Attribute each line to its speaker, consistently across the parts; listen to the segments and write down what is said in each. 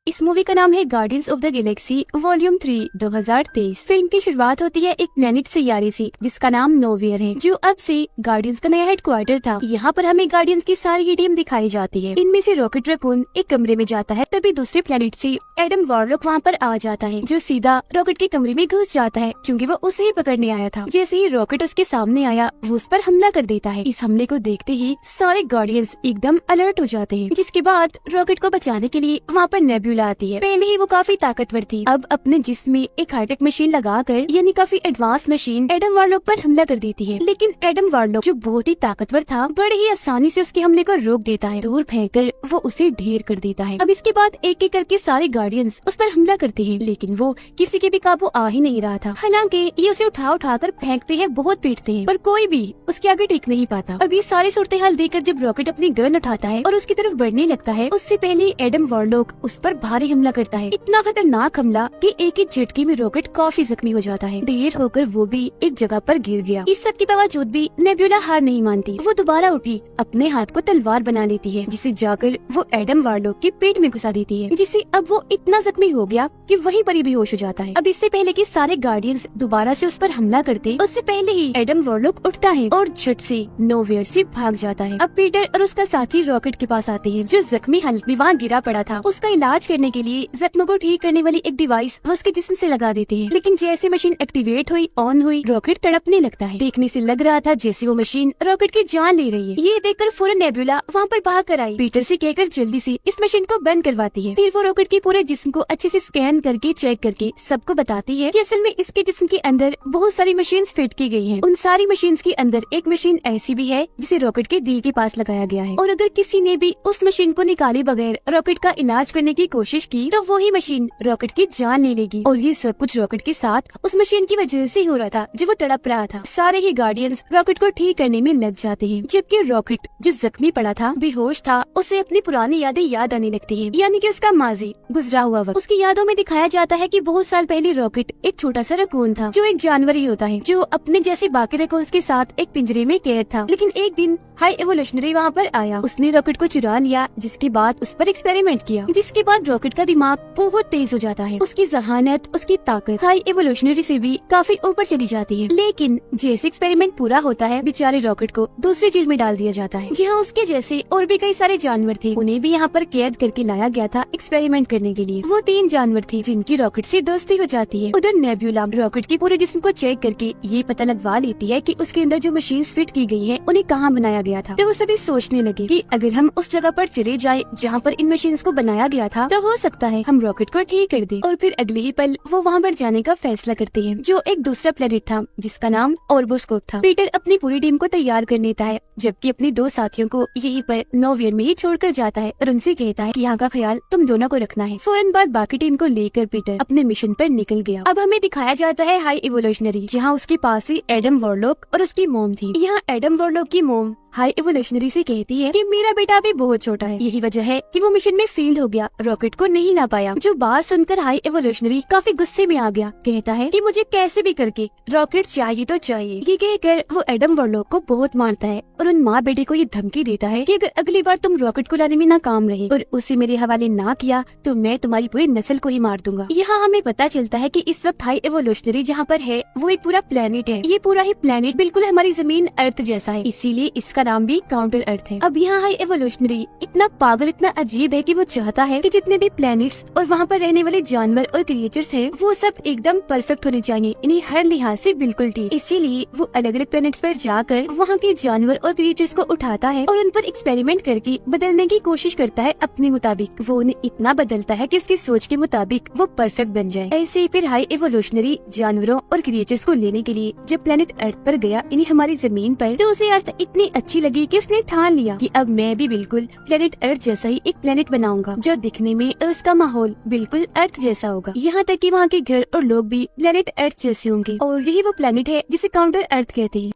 Speaker 1: इस मूवी का नाम है guardians of the Galaxy volume 3 2023। Film की शुरुआत होती है एक प्लेनेट सैयारे से जिसका नाम नोवेयर है, जो अब से गार्डियंस का नया हेडक्वार्टर था। यहाँ पर हमें गार्डियंस की सारी टीम दिखाई जाती है। इनमें से रॉकेट रैकून एक कमरे में जाता है, तभी दूसरे प्लेनेट से एडम वॉरलॉक वहाँ पर आ जाता है, जो सीधा रॉकेट के कमरे में घुस जाता है क्योंकि वो उसे ही पकड़ने आया था। जैसे ही रॉकेट उसके सामने आया, वो उस पर हमला कर देता है। इस हमले को देखते ही सारे गार्डियंस एकदम अलर्ट हो जाते हैं। जिसके बाद रॉकेट को बचाने के लिए वहाँ पर नेब्यूला आती है। पहले ही वो काफी ताकतवर थी, अब अपने जिस्म में एक हाईटेक मशीन लगाकर, यानी काफी एडवांस मशीन, एडम वॉरलॉक पर हमला कर देती है। लेकिन एडम वॉरलॉक जो बहुत ही ताकतवर था, बड़े ही आसानी से उसके हमले को रोक देता है। दूर फेंककर वो उसे ढेर कर देता है। अब इसके बाद एक एक करके सारे गार्डियंस उस पर हमला करते हैं, लेकिन वो किसी के भी काबू आ ही नहीं रहा था। हालांकि ये उसे उठा कर फेंकते हैं, बहुत पीटते हैं, पर कोई भी उसके आगे टिक नहीं पाता। अब ये सारी सूरत हाल देखकर जब रॉकेट अपनी गन उठाता है और उसकी तरफ बढ़ने लगता है, उससे पहले एडम वॉरलॉक उस पर भारी हमला करता है। इतना खतरनाक हमला कि एक ही झटके में रॉकेट काफी जख्मी हो जाता है। ढेर होकर वो भी एक जगह पर गिर गया। इस सब के बावजूद भी नेब्यूला हार नहीं मानती। वो दोबारा उठी, अपने हाथ को तलवार बना लेती है, जिसे जाकर वो एडम वॉरलॉक के पेट में घुसा देती है, जिससे अब वो इतना जख्मी हो गया कि वहीं पर ही बेहोश हो जाता है। अब इससे पहले कि सारे गार्डियंस दोबारा से उस पर हमला करते, उससे पहले ही एडम वॉरलॉक उठता है और झट से नोवेयर से भाग जाता है। अब पीटर और उसका साथी रॉकेट के पास आते हैं, जो जख्मी हालत में वहाँ गिरा पड़ा था। उसका इलाज करने के लिए जख्म को ठीक करने वाली एक डिवाइस वो उसके जिस्म से लगा देते हैं। लेकिन जैसे मशीन एक्टिवेट हुई, ऑन हुई, रॉकेट तड़पने लगता है। देखने से लग रहा था जैसे वो मशीन रॉकेट की जान ले रही है। ये देखकर फौरन नेब्यूला वहाँ पर भाग कर आई, पीटर से कहकर जल्दी से इस मशीन को बंद करवाती है। फिर वो रॉकेट के पूरे जिस्म को अच्छे से स्कैन करके चेक करके सबको बताती है कि असल में इसके जिस्म के अंदर बहुत सारी मशीन फिट की गई है। उन सारी मशीन के अंदर एक मशीन ऐसी भी है जिसे रॉकेट के दिल के पास लगाया गया है, और अगर किसी ने भी उस मशीन को निकाले बगैर रॉकेट का इलाज करने की कोशिश की, तो वही मशीन रॉकेट की जान ले लेगी। और ये सब कुछ रॉकेट के साथ उस मशीन की वजह से हो रहा था, जो वो तड़प रहा था। सारे ही गार्डियंस रॉकेट को ठीक करने में लग जाते हैं, जबकि रॉकेट जो जख्मी पड़ा था, बेहोश था, उसे अपनी पुरानी यादें याद आने लगती है, यानी कि उसका माजी, गुजरा हुआ वक्त। उसकी यादों में दिखाया जाता है कि बहुत साल पहले रॉकेट एक छोटा सा रकून था, जो एक जानवर ही होता है, जो अपने जैसे बाकी रकून्स के साथ एक पिंजरे में कैद था। लेकिन एक दिन हाई एवोल्यूशनरी वहाँ पर आया, उसने रॉकेट को चुरा लिया, जिसके बाद उस पर एक्सपेरिमेंट किया। जिसके बाद रॉकेट का दिमाग बहुत तेज हो जाता है, उसकी जहानत, उसकी ताकत हाई एवोल्यूशनरी से भी काफी ऊपर चली जाती है। लेकिन जैसे एक्सपेरिमेंट पूरा होता है, बेचारे रॉकेट को दूसरी जेल में डाल दिया जाता है, जहाँ उसके जैसे और भी कई सारे जानवर थे। उन्हें भी यहाँ पर कैद करके लाया गया था एक्सपेरिमेंट करने के लिए। वो 3 जानवर थे जिनकी रॉकेट से दोस्ती हो जाती है। उधर नेब्यूला रॉकेट के पूरे जिस्म को चेक करके ये पता लगवा लेती है कि उसके अंदर जो मशीन फिट की गई है, उन्हें कहाँ बनाया गया था। तो वो सभी सोचने लगे कि अगर हम उस जगह पर चले जाए जहाँ पर इन मशीन को बनाया गया था, तो हो सकता है हम रॉकेट को ठीक कर दे। और फिर अगले ही पल वो वहाँ पर जाने का फैसला करते हैं, जो एक दूसरा प्लेनेट था जिसका नाम ऑर्बोस्कोप था। पीटर अपनी पूरी टीम को तैयार कर लेता है, जबकि अपने 2 साथियों को यहीं पर नोवेयर में ही छोड़कर जाता है और उनसे कहता है कि यहाँ का ख्याल तुम दोनों को रखना है। फौरन बाद बाकी टीम को लेकर पीटर अपने मिशन पर निकल गया। अब हमें दिखाया जाता है हाई इवोल्यूशनरी, जहाँ उसके पास ही एडम वॉरलॉक और उसकी मोम थी। यहाँ एडम वॉरलॉक की मोम हाई एवोल्यूशनरी से कहती है कि मेरा बेटा अभी बहुत छोटा है, यही वजह है कि वो मिशन में फेल हो गया, रॉकेट को नहीं ला पाया। जो बात सुनकर हाई एवोल्यूशनरी काफी गुस्से में आ गया, कहता है कि मुझे कैसे भी करके रॉकेट चाहिए तो चाहिए। ये कहकर वो एडम वॉरलॉक को बहुत मारता है और उन माँ बेटे को ये धमकी देता है कि अगर अगली बार तुम रॉकेट को लाने में नाकाम रहे और उसे मेरे हवाले ना किया, तो मैं तुम्हारी पूरी नस्ल को ही मार दूंगा। यहाँ हमें पता चलता है कि इस वक्त हाई एवोल्यूशनरी जहाँ पर है, वो एक पूरा प्लेनेट है। ये पूरा ही प्लेनेट बिल्कुल हमारी जमीन अर्थ जैसा है, इसीलिए इसका नाम भी काउंटर अर्थ है। अब यहाँ हाई एवोल्यूशनरी इतना पागल, इतना अजीब है कि वो चाहता है कि जितने भी प्लैनेट्स और वहाँ पर रहने वाले जानवर और क्रिएचर्स हैं, वो सब एकदम परफेक्ट होने चाहिए, इन्हें हर लिहाज से बिल्कुल ठीक। इसीलिए वो अलग अलग प्लैनेट्स पर जाकर वहाँ के जानवर और क्रिएचर्स को उठाता है और उन पर एक्सपेरिमेंट करके बदलने की कोशिश करता है अपने मुताबिक। वो उन्हें इतना बदलता है कि उसकी सोच के मुताबिक वो परफेक्ट बन जाए। ऐसे ही फिर हाई एवोल्यूशनरी जानवरों और क्रिएचर्स को लेने के लिए जब प्लेनेट अर्थ पर गया, इन्हें हमारी जमीन पर, तो उसे अर्थ इतनी अच्छी लगी कि उसने ठान लिया कि अब मैं भी बिल्कुल प्लेनेट अर्थ जैसा ही एक प्लेनेट बनाऊंगा, जो दिखने में और उसका माहौल बिल्कुल अर्थ जैसा होगा। यहाँ तक कि वहाँ के घर और लोग भी प्लेनेट अर्थ जैसे होंगे, और यही वो प्लेनेट है जिसे काउंटर अर्थ कहते हैं।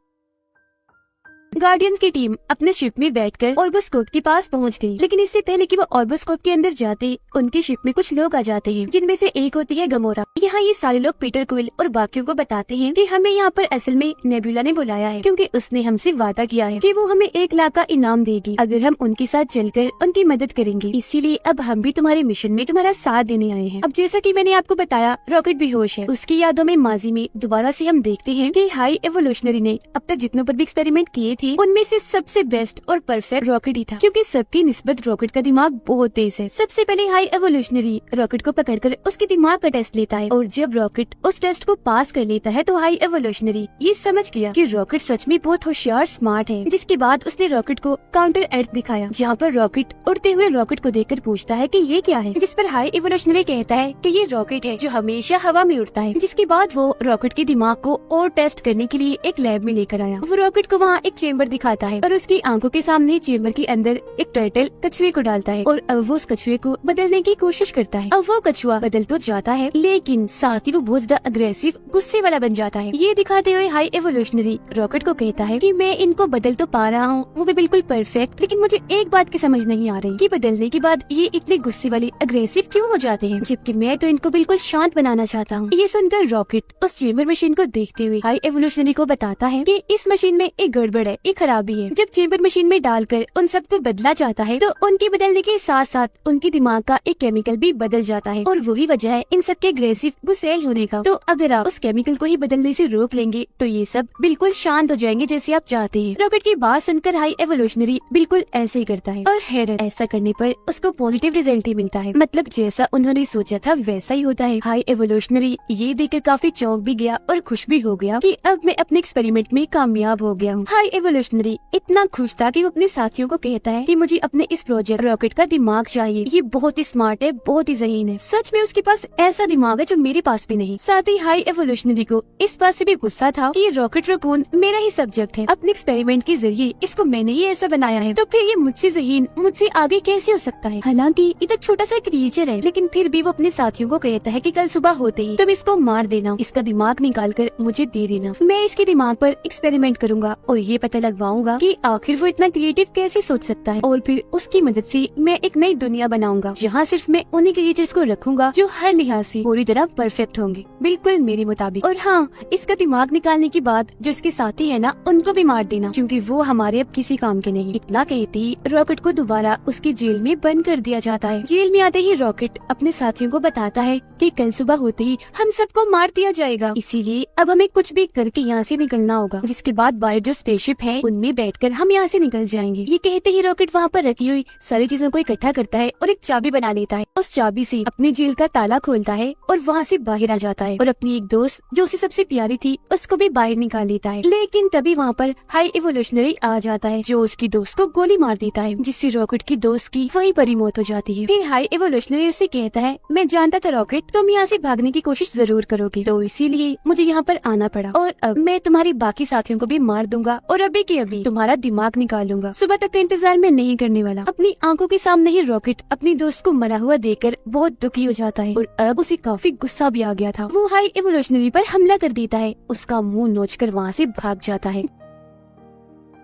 Speaker 1: गार्डियंस की टीम अपने शिप में बैठकर ऑर्बोस्कोप के पास पहुंच गई, लेकिन इससे पहले कि वो ऑर्बोस्कोप के अंदर जाते उनकी शिप में कुछ लोग आ जाते हैं, जिनमें से एक होती है गमोरा। यहाँ ये सारे लोग पीटर क्विल और बाकियों को बताते हैं कि हमें यहाँ पर असल में नेबुला ने बुलाया है, क्योंकि उसने हमसे वादा किया है कि वो हमें 1 लाख का इनाम देगी अगर हम उनके साथ चलकर उनकी मदद करेंगे। इसीलिए अब हम भी तुम्हारे मिशन में तुम्हारा साथ देने आए हैं। अब जैसा कि मैंने आपको बताया, रॉकेट बेहोश है। उसकी यादों में माजी में दोबारा से हम देखते हैं कि हाई एवोल्यूशनरी ने अब तक जितनों पर भी एक्सपेरिमेंट किए थे उनमें से सबसे बेस्ट और परफेक्ट रॉकेट ही था, क्योंकि सबकी निस्बत रॉकेट का दिमाग बहुत तेज है। सबसे पहले हाई एवोल्यूशनरी रॉकेट को पकड़कर उसके दिमाग का टेस्ट लेता है, और जब रॉकेट उस टेस्ट को पास कर लेता है तो हाई एवोल्यूशनरी ये समझ गया कि रॉकेट सच में बहुत होशियार स्मार्ट है। जिसके बाद उसने रॉकेट को काउंटर अर्थ दिखाया, जहाँ पर रॉकेट उड़ते हुए रॉकेट को देखकर पूछता है कि ये क्या है, जिस पर हाई एवोल्यूशनरी कहता है कि ये रॉकेट है जो हमेशा हवा में उड़ता है। जिसके बाद वो रॉकेट के दिमाग को और टेस्ट करने के लिए एक लैब में लेकर आया। वो रॉकेट को वहाँ एक चेम्बर दिखाता है और उसकी आंखों के सामने चेम्बर के अंदर एक टर्टल कछुए को डालता है, और अब वो उस कछुए को बदलने की कोशिश करता है। अब वो कछुआ बदल तो जाता है, लेकिन साथ ही वो बहुत ज्यादा अग्रेसिव गुस्से वाला बन जाता है। ये दिखाते हुए हाई एवोल्यूशनरी रॉकेट को कहता है कि मैं इनको बदल तो पा रहा हूँ, वो भी बिल्कुल परफेक्ट, लेकिन मुझे एक बात की समझ नहीं आ रही कि बदलने के बाद ये इतने गुस्से वाले अग्रेसिव क्यों हो जाते हैं, जबकि मैं तो इनको बिल्कुल शांत बनाना चाहता हूँ। ये सुनकर रॉकेट उस चेम्बर मशीन को देखते हुए हाई एवोल्यूशनरी को बताता है कि इस मशीन में एक गड़बड़ है, एक खराबी है। जब चेम्बर मशीन में डालकर उन सबको बदला जाता है तो उनके बदलने के साथ साथ उनके दिमाग का एक केमिकल भी बदल जाता है, और वही वजह है इन सबके अग्रेसिव गुस्सैल होने का। तो अगर आप उस केमिकल को ही बदलने से रोक लेंगे तो ये सब बिल्कुल शांत हो जाएंगे जैसे आप चाहते हैं। रॉकेट की बात सुनकर हाई एवोल्यूशनरी बिल्कुल ऐसे ही करता है, और हैरत, ऐसा करने पर उसको पॉजिटिव रिजल्ट ही मिलता है। मतलब जैसा उन्होंने सोचा था वैसा ही होता है। हाई एवोल्यूशनरी ये देखकर काफी चौंक भी गया और खुश भी हो गया कि अब मैं अपने एक्सपेरिमेंट में कामयाब हो गया हूँ। हाई एवोल्यूशनरी इतना खुश था कि वो अपने साथियों को कहता है कि मुझे अपने इस प्रोजेक्ट रॉकेट का दिमाग चाहिए, ये बहुत ही स्मार्ट है, बहुत ही ज़हीन है। सच में उसके पास ऐसा दिमाग है जो मेरे पास भी नहीं। साथ ही हाई एवोल्यूशनरी को इस बात से भी गुस्सा था कि ये रॉकेट रकून मेरा ही सब्जेक्ट है, अपने एक्सपेरिमेंट के जरिए इसको मैंने ही ऐसा बनाया है, तो फिर ये मुझसे ज़हीन, मुझसे आगे कैसे हो सकता है। हालांकि ये तो छोटा सा क्रिएचर है, लेकिन फिर भी वो अपने साथियों को कहता है कि कल सुबह होते ही तुम इसको मार देना, इसका दिमाग निकाल कर मुझे दे देना, मैं इसके दिमाग पर एक्सपेरिमेंट करूंगा और ये पता लगवाऊंगा कि आखिर वो इतना क्रिएटिव कैसे सोच सकता है, और फिर उसकी मदद से मैं एक नई दुनिया बनाऊंगा जहाँ सिर्फ मैं उन्हीं क्रिएचर्स को रखूंगा जो हर लिहाज से पूरी तरह परफेक्ट होंगे, बिल्कुल मेरे मुताबिक। और हाँ, इसका दिमाग निकालने के बाद जो इसके साथी है ना, उनको भी मार देना, क्योंकि वो हमारे अब किसी काम के नहीं। इतना कहती रॉकेट को दोबारा उसकी जेल में बंद कर दिया जाता है। जेल में आते ही रॉकेट अपने साथियों को बताता है कि कल सुबह होते ही हम सबको मार दिया जाएगा, इसीलिए अब हमें कुछ भी करके यहाँ से निकलना होगा। जिसके बाद बाहर जो स्पेसशिप है उनमें बैठकर हम यहाँ से निकल जाएंगे। ये कहते ही रॉकेट वहाँ पर रखी हुई सारी चीजों को इकट्ठा करता है और एक चाबी बना लेता है। उस चाबी से अपनी जेल का ताला खोलता है और वहाँ से बाहर आ जाता है, और अपनी एक दोस्त जो उसे सबसे प्यारी थी उसको भी बाहर निकाल लेता है। लेकिन तभी वहाँ पर हाई एवोल्यूशनरी आ जाता है जो उसकी दोस्त को गोली मार देता है, जिससे रॉकेट की दोस्त की वहीं पर ही मौत हो जाती है। फिर हाई एवोल्यूशनरी उसे कहता है, मैं जानता था रॉकेट तुम यहाँ से भागने की कोशिश जरूर करोगी, तो इसीलिए मुझे यहाँ पर आना पड़ा, और अब मैं तुम्हारी बाकी साथियों को भी मार दूंगा और अभी के अभी तुम्हारा दिमाग निकालूंगा। सुबह तक का इंतजार मैं नहीं करने वाला। अपनी आंखों के सामने ही रॉकेट अपनी दोस्त को मरा हुआ देखकर बहुत दुखी हो जाता है, और अब उसे काफी गुस्सा भी आ गया था। वो हाई एवोल्यूशनरी पर हमला कर देता है, उसका मुंह नोचकर वहाँ से भाग जाता है।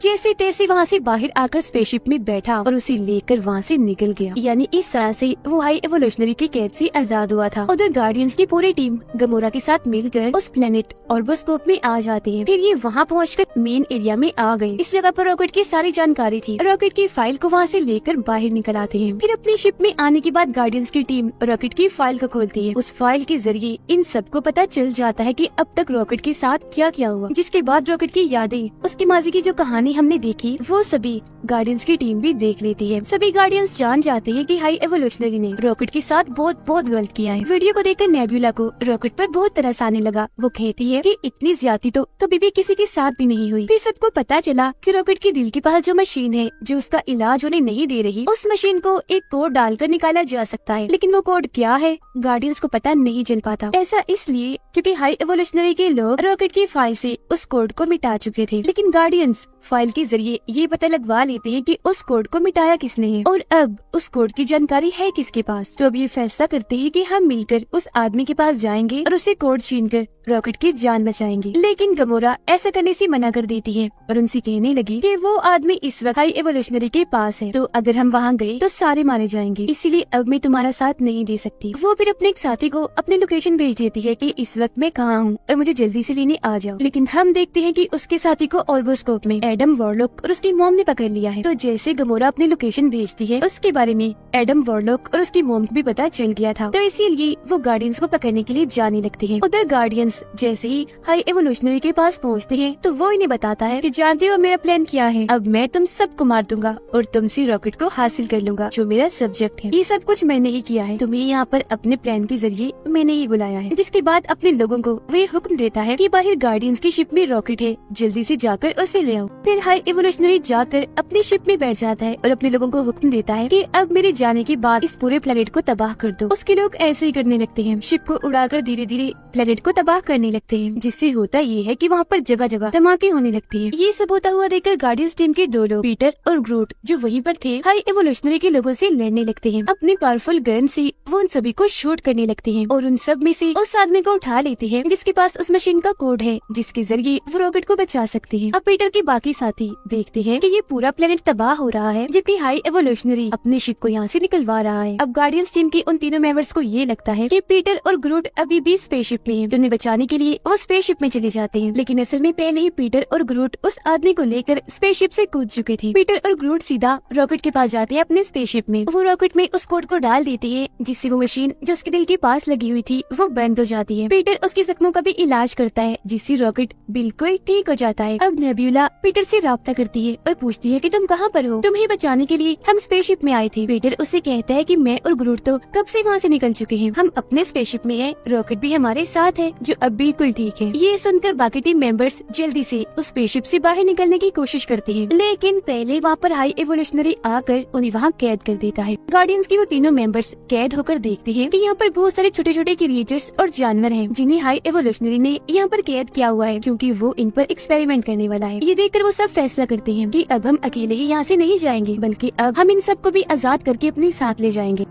Speaker 1: जैसे तैसे वहाँ से बाहर आकर स्पेसशिप में बैठा और उसे लेकर वहाँ से निकल गया। यानी इस तरह से वो हाई एवोल्यूशनरी की कैद से आजाद हुआ था। उधर गार्डियंस की पूरी टीम गमोरा के साथ मिलकर उस प्लेनेट ऑर्बोस्कोप में आ जाते हैं। फिर ये वहाँ पहुँचकर मेन एरिया में आ गए। इस जगह पर रॉकेट की सारी जानकारी थी। रॉकेट की फाइल को वहाँ से लेकर बाहर निकल आते हैं। फिर अपनी शिप में आने के बाद गार्डियंस की टीम रॉकेट की फाइल को खोलती है। उस फाइल के जरिए इन सबको पता चल जाता है कि अब तक रॉकेट के साथ क्या क्या हुआ। जिसके बाद रॉकेट की यादें, उसकी माजी की जो कहानी हमने देखी, वो सभी गार्डियंस की टीम भी देख लेती है। सभी गार्डियंस जान जाते हैं कि हाई एवोल्यूशनरी ने रॉकेट के साथ बहुत बहुत गलत किया है। वीडियो को देखकर नेबुला को रॉकेट पर बहुत तरस आने लगा। वो कहती है कि इतनी ज्यादती तो कभी भी किसी के साथ भी नहीं हुई। फिर सबको पता चला कि रॉकेट के दिल के पास जो मशीन है जो उसका इलाज उन्हें नहीं दे रही, उस मशीन को एक कोड डालकर निकाला जा सकता है। लेकिन वो कोड क्या है गार्डियंस को पता नहीं चल पाता। ऐसा इसलिए क्योंकि हाई एवोल्यूशनरी के लोग रॉकेट की फाइल से उस कोड को मिटा चुके थे, लेकिन गार्डियंस फाइल के जरिए ये पता लगवा लेते हैं कि उस कोड को मिटाया किसने है और अब उस कोड की जानकारी है किसके पास। तो अब ये फैसला करते हैं कि हम मिलकर उस आदमी के पास जाएंगे और उसे कोड छीनकर रॉकेट की जान बचाएंगे। लेकिन गमोरा ऐसा करने से मना कर देती है और उनसे कहने लगी कि वो आदमी इस वक्त हाई एवोल्यूशनरी के पास है, तो अगर हम वहाँ गए तो सारे मारे जाएंगे, इसीलिए अब मैं तुम्हारा साथ नहीं दे सकती। वो फिर अपने एक साथी को अपनी लोकेशन भेज देती है कि इस वक्त मैं कहाँ हूँ और मुझे जल्दी से लेने आ जाओ। लेकिन हम देखते हैं कि उसके साथी को ऑर्बोस्कोप में एडम वॉरलॉक और उसकी मॉम ने पकड़ लिया है। तो जैसे गमोरा अपनी लोकेशन भेजती है, उसके बारे में एडम वॉरलॉक और उसकी मॉम को भी पता चल गया था, तो इसीलिए वो गार्डियंस को पकड़ने के लिए जाने लगते हैं। उधर गार्डियंस जैसे ही हाई एवोल्यूशनरी के पास पहुंचते हैं तो वो इन्हें बताता है कि जानते हो मेरा प्लान क्या है, अब मैं तुम सबको मार दूंगा और तुमसे रॉकेट को हासिल कर लूंगा जो मेरा सब्जेक्ट है। ये सब कुछ मैंने ही किया है, तुम्हें यहाँ पर अपने प्लान के जरिए मैंने ही बुलाया है। जिसके बाद अपने लोगों को वे हुक्म देता है कि बाहर गार्डियंस की शिप में रॉकेट है, जल्दी से जाकर उसे ले आओ। फिर हाई एवोल्यूशनरी जाकर अपनी शिप में बैठ जाता है और अपने लोगों को हुक्म देता है कि अब मेरे जाने के बाद इस पूरे प्लेनेट को तबाह कर दो। उसके लोग ऐसे ही करने लगते हैं, शिप को उड़ाकर धीरे धीरे प्लेनेट को तबाह करने लगते हैं, जिससे होता ये है कि वहाँ पर जगह जगह धमाके होने लगते हैं। ये सब होता हुआ देखकर गार्डियंस टीम के दो लोग पीटर और ग्रूट जो वहीं पर थे हाई एवोल्यूशनरी के लोगों से लड़ने लगते हैं। अपने पावरफुल गन से वो उन सभी को शूट करने लगते हैं और उन सब में से उस आदमी को उठा लेते हैं जिसके पास उस मशीन का कोड है जिसके जरिए वो रॉकेट को बचा सकते हैं। अब पीटर के बाकी साथी देखते हैं कि ये पूरा प्लेनेट तबाह हो रहा है, जबकि हाई एवोल्यूशनरी अपने शिप को यहाँ से निकलवा रहा है। अब गार्डियंस टीम के उन तीनों मेंबर्स को ये लगता है कि पीटर और ग्रूट अभी भी स्पेसशिप में हैं, तो उन्हें बचाने के लिए वो स्पेसशिप में चले जाते हैं। लेकिन असल में पहले ही पीटर और ग्रूट उस आदमी को लेकर स्पेसशिप से कूद चुके थे। पीटर और ग्रूट सीधा रॉकेट के पास जाते हैं अपने स्पेसशिप में। वो रॉकेट में उस कोड को डाल देते हैं जिससे वो मशीन जो उसके दिल के पास लगी हुई थी वो बंद हो जाती है। पीटर उसके जख्मों का भी इलाज करता है जिससे रॉकेट बिल्कुल ठीक हो जाता है। अब नेब्यूला पीटर से राब्ता करती है और पूछती है कि तुम कहाँ पर हो, तुम्हें बचाने के लिए हम स्पेसशिप में आए थे। पीटर उससे कहता है कि मैं और ग्रूट तो कब से वहाँ से निकल चुके हैं, हम अपने स्पेसशिप में हैं, रॉकेट भी हमारे साथ है जो अब बिल्कुल ठीक है। ये सुनकर बाकी टीम मेंबर्स जल्दी से उस स्पेसशिप से बाहर निकलने की कोशिश करते हैं, लेकिन पहले वहाँ पर हाई एवोल्यूशनरी आकर उन्हें वहाँ कैद कर देता है। गार्डियंस के वो तीनों मेंबर्स कैद होकर देखते हैं कि यहाँ पर बहुत सारे छोटे छोटे क्रिएचर्स और जानवर हैं जिन्हें हाई एवोल्यूशनरी ने यहाँ पर कैद किया हुआ है क्योंकि वो इन पर एक्सपेरिमेंट करने वाला है। ये देखकर वो सब फैसला करते हैं कि अब हम अकेले ही यहाँ से नहीं जाएंगे, बल्कि अब हम इन सबको भी आजाद करके अपने साथ ले जाएंगे।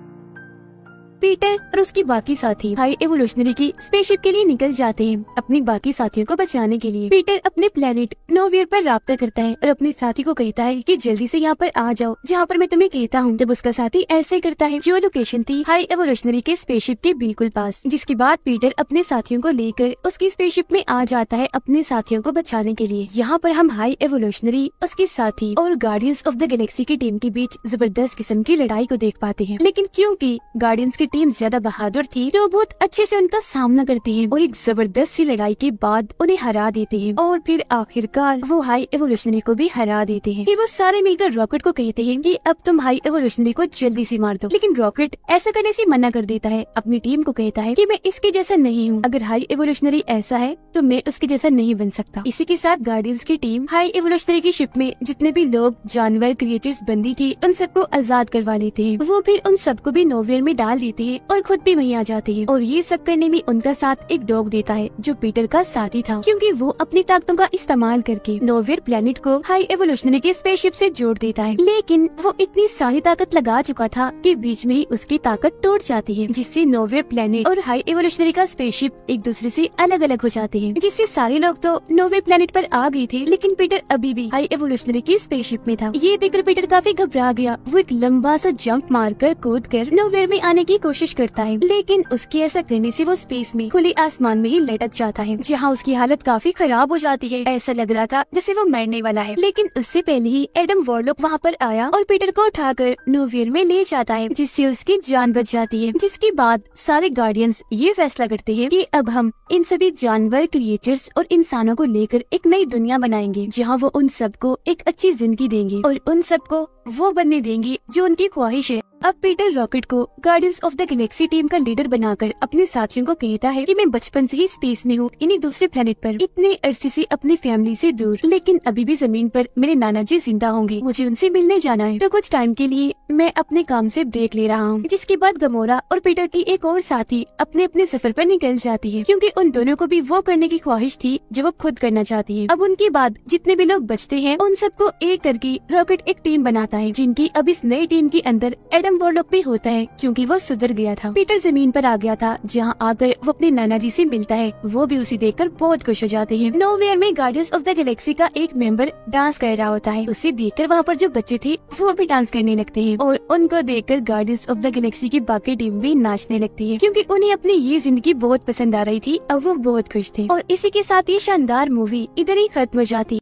Speaker 1: पीटर और उसके बाकी साथी हाई एवोल्यूशनरी की स्पेसशिप के लिए निकल जाते हैं अपने बाकी साथियों को बचाने के लिए। पीटर अपने प्लेनेट नोवियर पर राब्ता करता है और अपने साथी को कहता है कि जल्दी से यहाँ पर आ जाओ जहाँ पर मैं तुम्हें कहता हूँ। तब उसका साथी ऐसे ही करता है जो लोकेशन थी हाई एवोल्यूशनरी के स्पेसशिप के बिल्कुल पास। जिसके बाद पीटर अपने साथियों को लेकर उसकी स्पेसशिप में आ जाता है अपने साथियों को बचाने के लिए। यहाँ पर हम हाई एवोल्यूशनरी, उसके साथी और गार्डियंस ऑफ द गैलेक्सी की टीम के बीच जबरदस्त किस्म की लड़ाई को देख पाते हैं। लेकिन क्योंकि गार्डियंस की टीम ज्यादा बहादुर थी तो बहुत अच्छे से उनका सामना करते हैं और एक जबरदस्त सी लड़ाई के बाद उन्हें हरा देते हैं और फिर आखिरकार वो हाई एवोल्यूशनरी को भी हरा देते हैं। कि वो सारे मिलकर रॉकेट को कहते हैं कि अब तुम हाई एवोल्यूशनरी को जल्दी से मार दो, लेकिन रॉकेट ऐसा करने से मना कर देता है। अपनी टीम को कहता है कि मैं इसके जैसा नहीं हूँ, अगर हाई एवोल्यूशनरी ऐसा है तो मैं उसके जैसा नहीं बन सकता। इसी के साथ गार्डियंस की टीम हाई एवोल्यूशनरी की शिप में जितने भी लोग, जानवर, क्रिएचर्स बंदी थी उन सबको आजाद करवा लेते हैं। वो फिर उन सबको भी नोवियर में डाल देते हैं और खुद भी वहीं आ जाते हैं। और ये सब करने में उनका साथ एक डॉग देता है जो पीटर का साथी था, क्योंकि वो अपनी ताकतों का इस्तेमाल करके नोवियर प्लेनेट को हाई एवोल्यूशनरी के स्पेसशिप से जोड़ देता है। लेकिन वो इतनी सारी ताकत लगा चुका था कि बीच में ही उसकी ताकत टूट जाती है, जिससे नोवियर प्लेनेट और हाई एवोल्यूशनरी का स्पेसशिप एक दूसरे से अलग अलग हो जाते हैं। जिससे सारे लोग तो नोवियर प्लेनेट पर आ गए थे, लेकिन पीटर अभी भी हाई एवोल्यूशनरी की स्पेसशिप में था। ये देखकर पीटर काफी घबरा गया। वो एक लंबा सा जंप मारकर कूदकर नोवियर में आने की कोशिश करता है, लेकिन उसके ऐसा करने से वो स्पेस में, खुले आसमान में ही लटक जाता है, जहाँ उसकी हालत काफी खराब हो जाती है। ऐसा लग रहा था जैसे वो मरने वाला है। लेकिन उससे पहले ही एडम वॉरलॉक वहाँ पर आया और पीटर को उठाकर नोवियर में ले जाता है, जिससे उसकी जान बच जाती है। जिसके बाद सारे गार्डियंस ये फैसला करते हैं कि अब हम इन सभी जानवर, क्रिएचर्स और इंसानों को लेकर एक नई दुनिया बनाएंगे, जहाँ वो उन सबको एक अच्छी जिंदगी देंगे और उन सबको वो बनने देंगे जो उनकी ख्वाहिश है। अब पीटर रॉकेट को guardians of of the Galaxy team का लीडर बनाकर अपने साथियों को कहता है कि मैं बचपन से ही स्पेस में हूँ, इन्हीं दूसरे प्लेनेट पर, इतने अरसे से अपनी फैमिली से दूर, लेकिन अभी भी जमीन पर मेरे नाना जी जिंदा होंगे, मुझे उनसे मिलने जाना है। तो कुछ टाइम के लिए मैं अपने काम से ब्रेक ले रहा हूँ। जिसके बाद गमोरा और पीटर की एक और साथी अपने अपने सफर पर निकल जाती है, क्योंकि उन दोनों को भी वो करने की ख्वाहिश थी जो वो खुद करना चाहती है। अब उनके बाद जितने भी लोग बचते हैं उन सबको एक करके रॉकेट एक टीम बनाता है, जिनकी अब इस नई टीम के अंदर एडम वॉरलॉक भी होता है, क्योंकि वो सुधर गया था। पीटर जमीन पर आ गया था, जहाँ आकर वो अपने नाना जी से मिलता है। वो भी उसे देखकर बहुत खुश हो जाते हैं। नोवेयर में गार्डियंस ऑफ द गैलेक्सी का एक मेंबर डांस कर रहा होता है। उसे देखकर वहाँ पर जो बच्चे थे वो भी डांस करने लगते हैं, और उनको देखकर गार्डियंस ऑफ द गैलेक्सी की बाकी टीम भी नाचने लगती है, क्योंकि उन्हें अपनी ये जिंदगी बहुत पसंद आ रही थी। अब वो बहुत खुश थे। और इसी के साथ ये शानदार मूवी इधर ही खत्म हो जाती है।